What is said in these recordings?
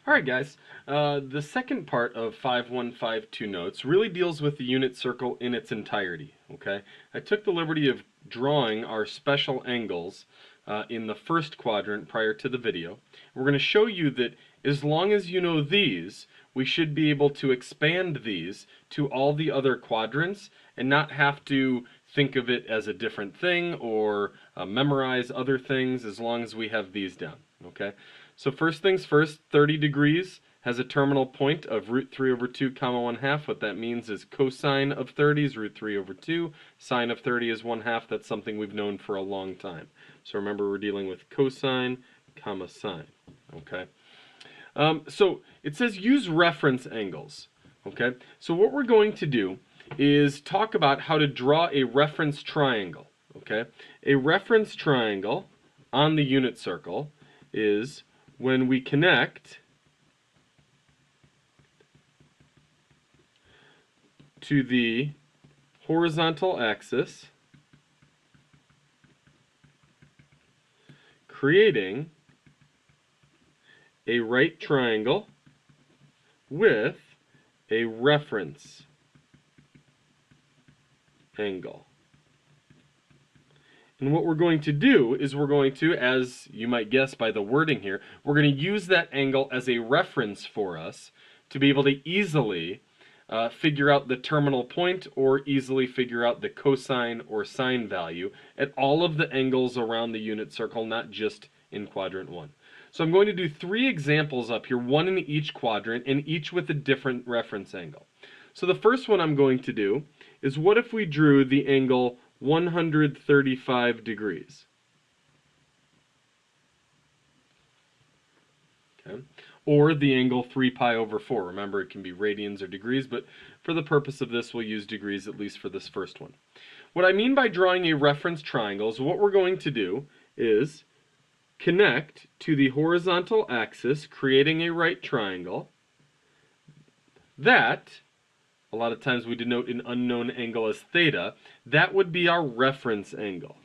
Alright guys, the second part of 5152 notes really deals with the unit circle in its entirety, okay? I took the liberty of drawing our special angles in the first quadrant prior to the video. We're going to show you that as long as you know these, we should be able to expand these to all the other quadrants and not have to think of it as a different thing or memorize other things as long as we have these down, okay? So first things first, 30 degrees has a terminal point of root 3 over 2 comma 1/2. What that means is cosine of 30 is root 3 over 2. Sine of 30 is 1/2. That's something we've known for a long time. So remember, we're dealing with cosine comma sine. Okay. So it says use reference angles. Okay. So what we're going to do is talk about how to draw a reference triangle. Okay. A reference triangle on the unit circle is when we connect to the horizontal axis, creating a right triangle with a reference angle. And what we're going to do is we're going to, as you might guess by the wording here, we're going to use that angle as a reference for us to be able to easily figure out the terminal point or easily figure out the cosine or sine value at all of the angles around the unit circle, not just in quadrant 1. So I'm going to do 3 examples up here, one in each quadrant and each with a different reference angle. So the first one I'm going to do is, what if we drew the angle 135 degrees. Okay. Or the angle 3 pi over 4. Remember, it can be radians or degrees, but for the purpose of this, we'll use degrees, at least for this first one. What I mean by drawing a reference triangle is what we're going to do is connect to the horizontal axis, creating a right triangle. That, a lot of times we denote an unknown angle as theta. That would be our reference angle.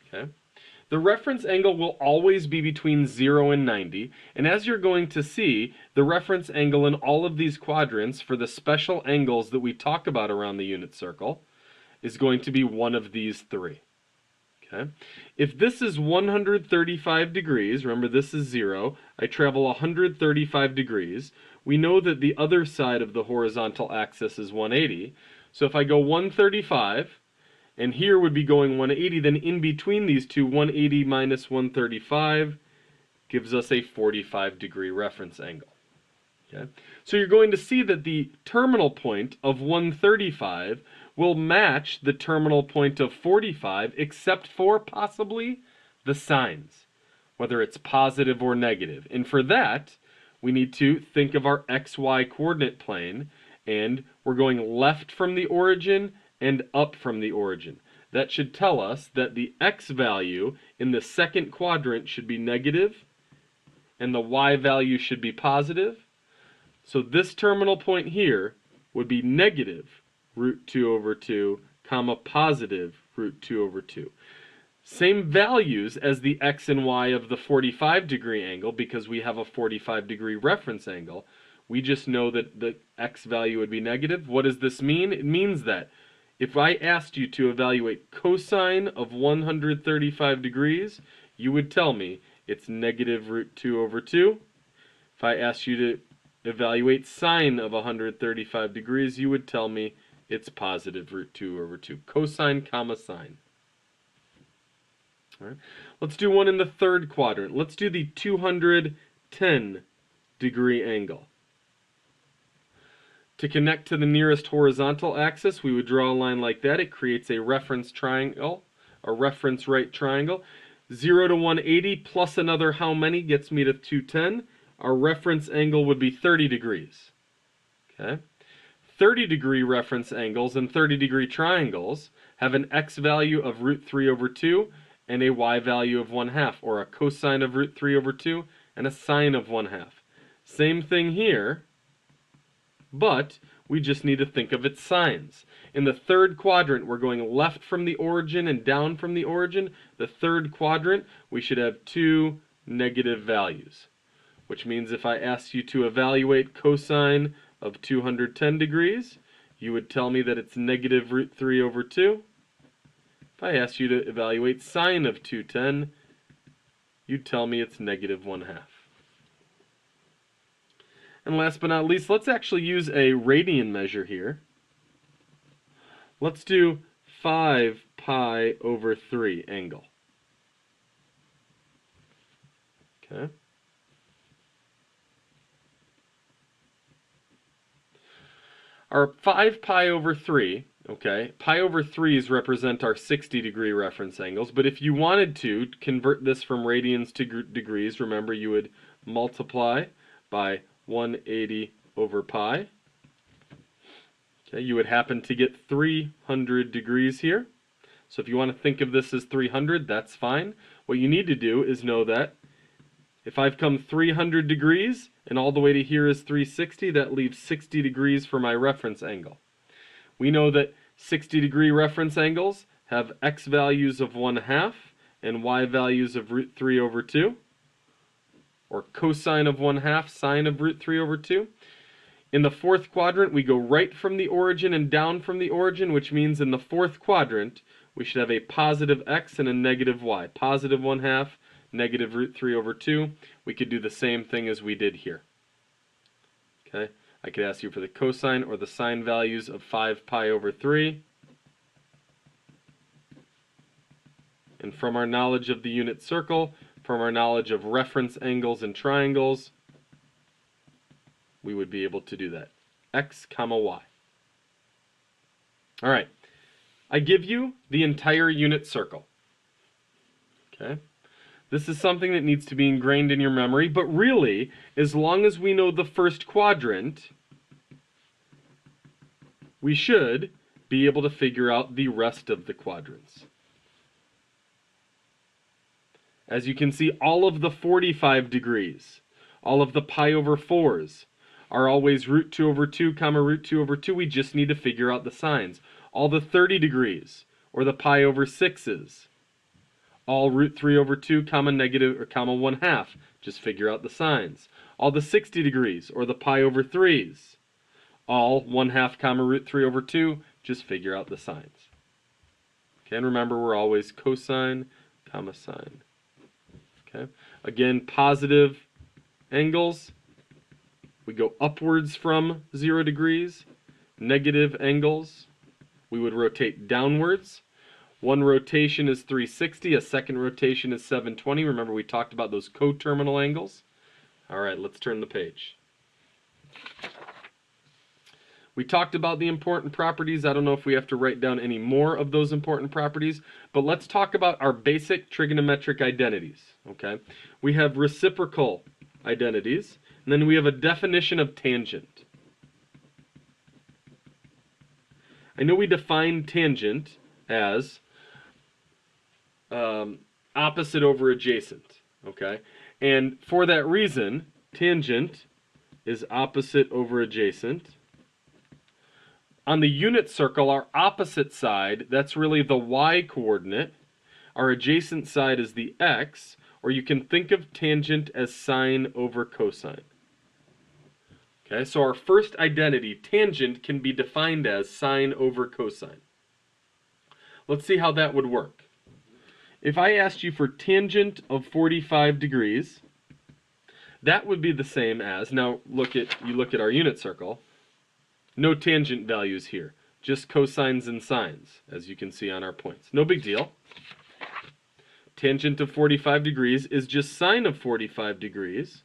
Okay. The reference angle will always be between 0 and 90, and as you're going to see, the reference angle in all of these quadrants for the special angles that we talk about around the unit circle is going to be one of these 3. Okay. If this is 135 degrees, remember this is 0, I travel 135 degrees, we know that the other side of the horizontal axis is 180, so if I go 135, and here would be going 180, then in between these two, 180 minus 135 gives us a 45 degree reference angle. Okay. So you're going to see that the terminal point of 135 will match the terminal point of 45, except for possibly the signs, whether it's positive or negative. And for that, we need to think of our xy coordinate plane, and we're going left from the origin and up from the origin. That should tell us that the x value in the second quadrant should be negative, and the y value should be positive. So this terminal point here would be negative root 2 over 2, comma positive root 2 over 2. Same values as the x and y of the 45 degree angle, because we have a 45 degree reference angle. We just know that the x value would be negative. What does this mean? It means that if I asked you to evaluate cosine of 135 degrees, you would tell me it's negative root 2 over 2. If I asked you to evaluate sine of 135 degrees, you would tell me it's positive root 2 over 2. Cosine comma sine. All right. Let's do one in the third quadrant. Let's do the 210 degree angle. To connect to the nearest horizontal axis, we would draw a line like that. It creates a reference triangle, a reference right triangle. 0 to 180 plus another how many gets me to 210. Our reference angle would be 30 degrees. Okay. 30 degree reference angles and 30 degree triangles have an x value of root 3 over 2 and a y value of 1/2, or a cosine of root 3 over 2 and a sine of 1/2. Same thing here, but we just need to think of its signs. In the third quadrant, we're going left from the origin and down from the origin. The third quadrant, we should have 2, negative values, which means if I asked you to evaluate cosine of 210 degrees, you would tell me that it's negative root 3 over 2. If I asked you to evaluate sine of 210, you'd tell me it's negative 1/2. And last but not least, let's actually use a radian measure here. Let's do 5 pi over 3 angle. Okay. Our 5 pi over 3, okay, pi over 3's represent our 60-degree reference angles, but if you wanted to convert this from radians to degrees, remember you would multiply by 180 over pi. Okay, you would happen to get 300 degrees here. So if you want to think of this as 300, that's fine. What you need to do is know that if I've come 300 degrees and all the way to here is 360, that leaves 60 degrees for my reference angle. We know that 60-degree reference angles have x values of 1/2 and y values of root 3 over 2, or cosine of 1/2, sine of root 3 over 2. In the fourth quadrant, we go right from the origin and down from the origin, which means in the fourth quadrant, we should have a positive x and a negative y. Positive 1/2, negative root 3 over 2. We could do the same thing as we did here. Okay, I could ask you for the cosine or the sine values of 5 pi over 3. And from our knowledge of the unit circle, from our knowledge of reference angles and triangles, we would be able to do that. X comma y. All right, I give you the entire unit circle. Okay, this is something that needs to be ingrained in your memory, but really, as long as we know the first quadrant, we should be able to figure out the rest of the quadrants. As you can see, all of the 45 degrees, all of the pi over 4's, are always root 2 over 2 comma root 2 over 2. We just need to figure out the signs. All the 30 degrees, or the pi over 6's, all root 3 over 2 comma negative or comma 1/2. Just figure out the signs. All the 60 degrees, or the pi over 3's, all 1/2 comma root 3 over 2. Just figure out the signs. Okay, and remember we're always cosine comma sine. Okay, again, positive angles, we go upwards from 0 degrees. Negative angles, we would rotate downwards. One rotation is 360, a second rotation is 720. Remember we talked about those coterminal angles. All right, let's turn the page. We talked about the important properties. I don't know if we have to write down any more of those important properties, but let's talk about our basic trigonometric identities. Okay, we have reciprocal identities, and then we have a definition of tangent. I know we define tangent as opposite over adjacent, okay? And for that reason, tangent is opposite over adjacent. On the unit circle, our opposite side, that's really the y coordinate. Our adjacent side is the x, or you can think of tangent as sine over cosine. Okay, so our first identity, tangent, can be defined as sine over cosine. Let's see how that would work. If I asked you for tangent of 45 degrees, that would be the same as, now you look at our unit circle, no tangent values here, just cosines and sines, as you can see on our points. No big deal. Tangent of 45 degrees is just sine of 45 degrees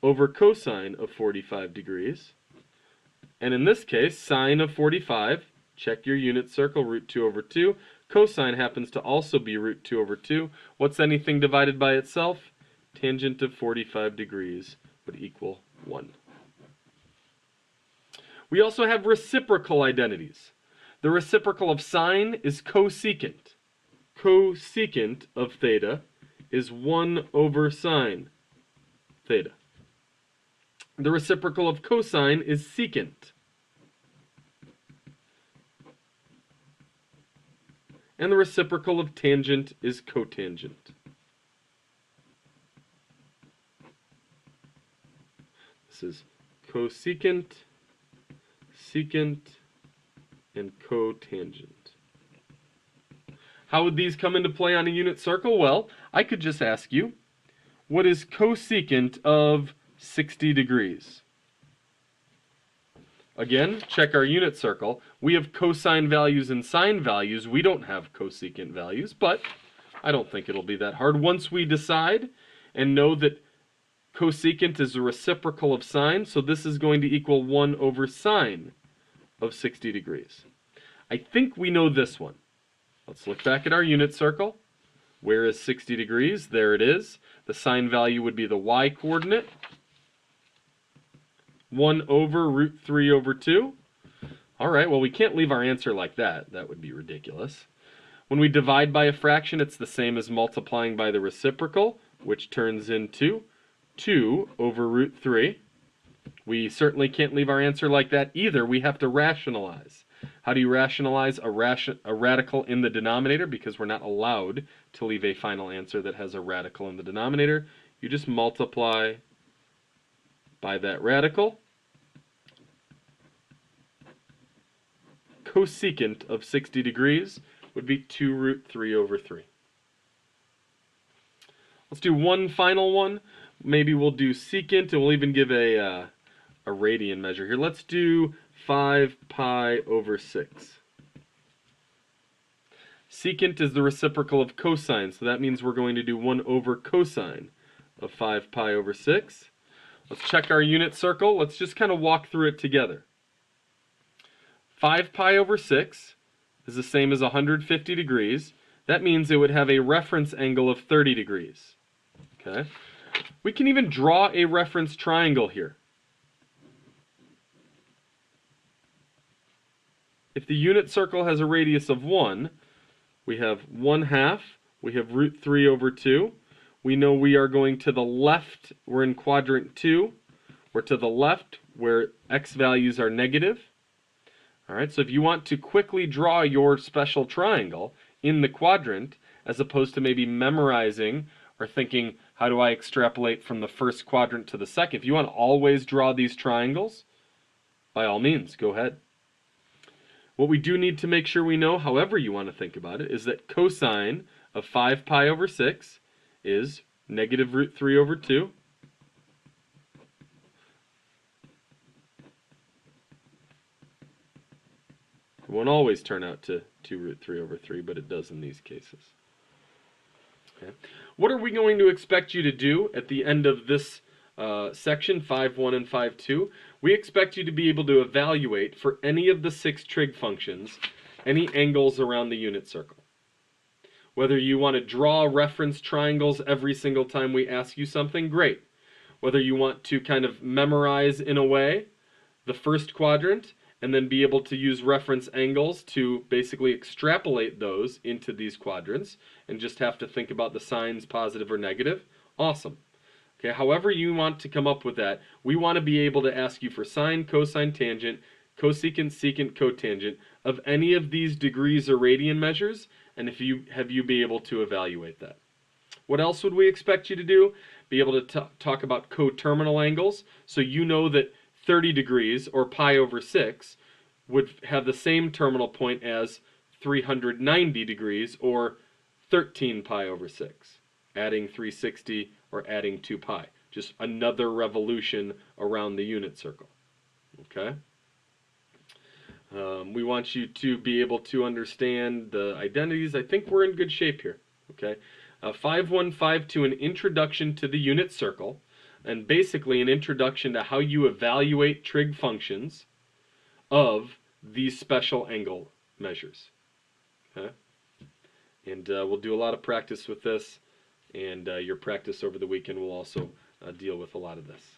over cosine of 45 degrees. And in this case, sine of 45, check your unit circle, root 2 over 2. Cosine happens to also be root 2 over 2. What's anything divided by itself? Tangent of 45 degrees would equal 1. We also have reciprocal identities. The reciprocal of sine is cosecant. Cosecant of theta is 1 over sine theta. The reciprocal of cosine is secant. And the reciprocal of tangent is cotangent. This is cosecant, secant, and cotangent. How would these come into play on a unit circle? Well, I could just ask you, what is cosecant of 60 degrees? Again, check our unit circle. We have cosine values and sine values. We don't have cosecant values, but I don't think it'll be that hard. Once we decide and know that cosecant is a reciprocal of sine, so this is going to equal 1 over sine of 60 degrees. I think we know this one. Let's look back at our unit circle. Where is 60 degrees? There it is. The sine value would be the y-coordinate. 1 over root 3 over 2. All right, well, we can't leave our answer like that. That would be ridiculous. When we divide by a fraction, it's the same as multiplying by the reciprocal, which turns into 2 over root 3. We certainly can't leave our answer like that either. We have to rationalize. How do you rationalize a radical in the denominator? Because we're not allowed to leave a final answer that has a radical in the denominator. You just multiply by that radical. Cosecant of 60 degrees would be 2 root 3 over 3. Let's do one final one. Maybe we'll do secant, and we'll even give a radian measure here. Let's do 5 pi over 6. Secant is the reciprocal of cosine, so that means we're going to do 1 over cosine of 5 pi over 6. Let's check our unit circle. Let's just kind of walk through it together. 5 pi over 6 is the same as 150 degrees. That means it would have a reference angle of 30 degrees. Okay? We can even draw a reference triangle here. If the unit circle has a radius of 1, we have 1/2, we have root 3 over 2. We know we are going to the left, we're in quadrant 2. We're to the left where x values are negative. All right, so if you want to quickly draw your special triangle in the quadrant, as opposed to maybe memorizing or thinking, how do I extrapolate from the first quadrant to the second? If you want to always draw these triangles, by all means, go ahead. What we do need to make sure we know, however you want to think about it, is that cosine of 5 pi over 6 is negative root 3 over 2. It won't always turn out to 2 root 3 over 3, but it does in these cases. Okay. What are we going to expect you to do at the end of this section, 5.1 and 5.2? We expect you to be able to evaluate for any of the 6 trig functions, any angles around the unit circle. Whether you want to draw reference triangles every single time we ask you something, great. Whether you want to kind of memorize in a way the first quadrant and then be able to use reference angles to basically extrapolate those into these quadrants and just have to think about the signs, positive or negative, awesome. Okay, however you want to come up with that, we want to be able to ask you for sine, cosine, tangent, cosecant, secant, cotangent of any of these degrees or radian measures, and if you be able to evaluate that. What else would we expect you to do? Be able to talk about coterminal angles, so you know that 30 degrees, or pi over 6, would have the same terminal point as 390 degrees, or 13 pi over 6. Adding 360 or adding 2 pi. Just another revolution around the unit circle. Okay? We want you to be able to understand the identities. I think we're in good shape here. Okay? 5.1, 5.2, an introduction to the unit circle, and basically an introduction to how you evaluate trig functions of these special angle measures. Okay? And we'll do a lot of practice with this, and your practice over the weekend will also deal with a lot of this.